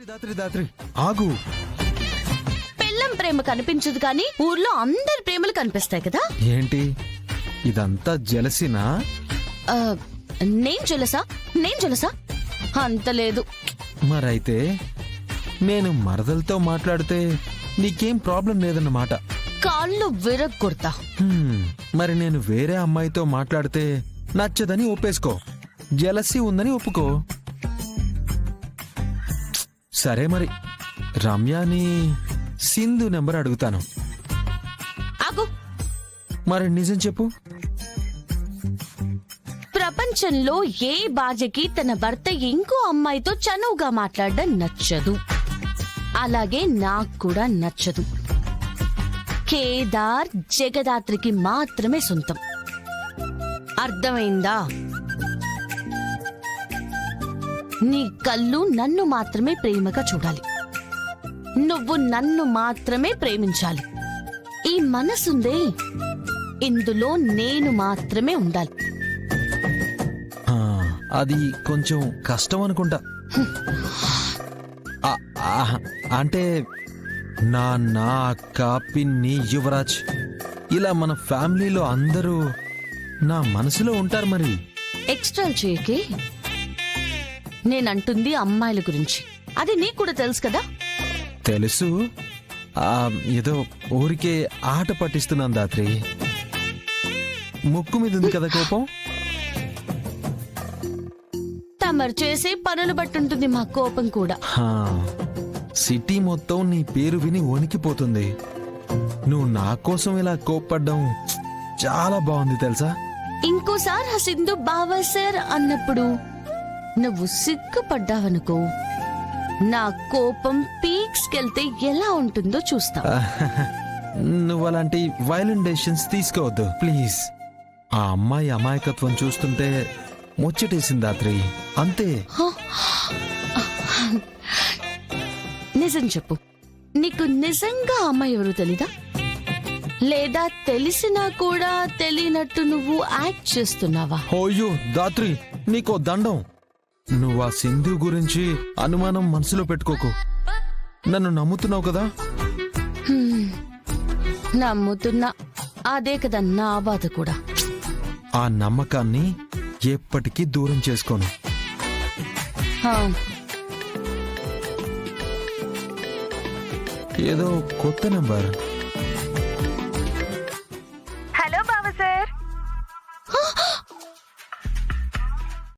దాత్రి ఆగు. పెళ్ళం ప్రేమ కనిపించదు కానీ ఊర్లో అందరి ప్రేమలు కనిపిస్తాయి కదా. ఏంటి ఇదంతా జలసినా? నేను జలసా అంత లేదు. మరైతే నేను మరదలతో మాట్లాడితే నీకేం ప్రాబ్లం లేదన్నమాట. కాళ్ళు విరగ్గొడతా. మరి నేను వేరే అమ్మాయితో మాట్లాడితే నచ్చదని ఒప్పేసుకో, జలసి ఉందని ఒప్పుకో. సరే మరి రమ్యాని సింధు నెంబర్ అడుగుతాను. ఆగు. మరి నిజం చెప్పు. ప్రపంచంలో ఏ బాజకి తన భర్త ఇంకో అమ్మాయితో చనువుగా మాట్లాడడం నచ్చదు. అలాగే నాకు కూడా నచ్చదు. కేదార్ జగదాత్రికి మాత్రమే సొంతం. అర్థమైందా? నీ కళ్ళు నన్ను మాత్రమే ప్రేమగా చూడాలి. నువ్వు నన్ను మాత్రమే ప్రేమించాలి. ఈ మనసుందే, ఇందులో నేను మాత్రమే ఉండాలి. అది కొంచెం కష్టం అనుకుంటా. అంటే నాన్న, అక్క, పిన్ని, యువరాజ్ ఇలా మన ఫ్యామిలీలో అందరూ నా మనసులో ఉంటారు. మరి ఎక్స్ట్రా చేయకే. నేనంటుంది అమ్మాయిల గురించి. అది నీకు కూడా తెలుసు కదా. తెలుసు. ఏదో ఊరికే ఆట పట్టిస్తున్నాను దాత్రి. ముక్కు మీద ఉంది కదా కోపం. తమరు చేసే పనులు బట్టుంటుంది మా కోపం కూడా. సిటీ మొత్తం నీ పేరు విని వణికిపోతుంది. నువ్వు నా కోసం ఇలా కోప్పడ్డం చాలా బాగుంది తెలుసా. ఇంకోసారి ఆ సింధు బావా సార్ అన్నప్పుడు నువ్వు సిగ్గుపడ్డావనుకో, నా కోపం పీక్స్ కెళ్తే ఎలా ఉంటుందో చూస్తా. నువ్వు అలాంటి వైలెంట్ డెసిషన్స్ తీసుకోవద్దు ప్లీజ్. ఆ అమ్మాయి అమాయకత్వం చూస్తుంటే ముచ్చటేసింది దాత్రి, అంతే. నిజం చెప్పు, నీకు నిజంగా అమ్మాయి ఎవరు తెలీదా? లేదా తెలిసినా కూడా తెలియనట్టు నువ్వు యాక్ట్ చేస్తున్నావా? ఓయ్యో దాత్రి, నీకో దండం. నువ్వు ఆ సింధు గురించి అనుమానం మనసులో పెట్టుకోకు. నన్ను నమ్ముతున్నావు కదా. నమ్ముతున్నా. అదే కదా నా బాధ కూడా. ఆ నమ్మకాన్ని ఎప్పటికీ దూరం చేసుకోను. ఏదో కొత్త నంబర్.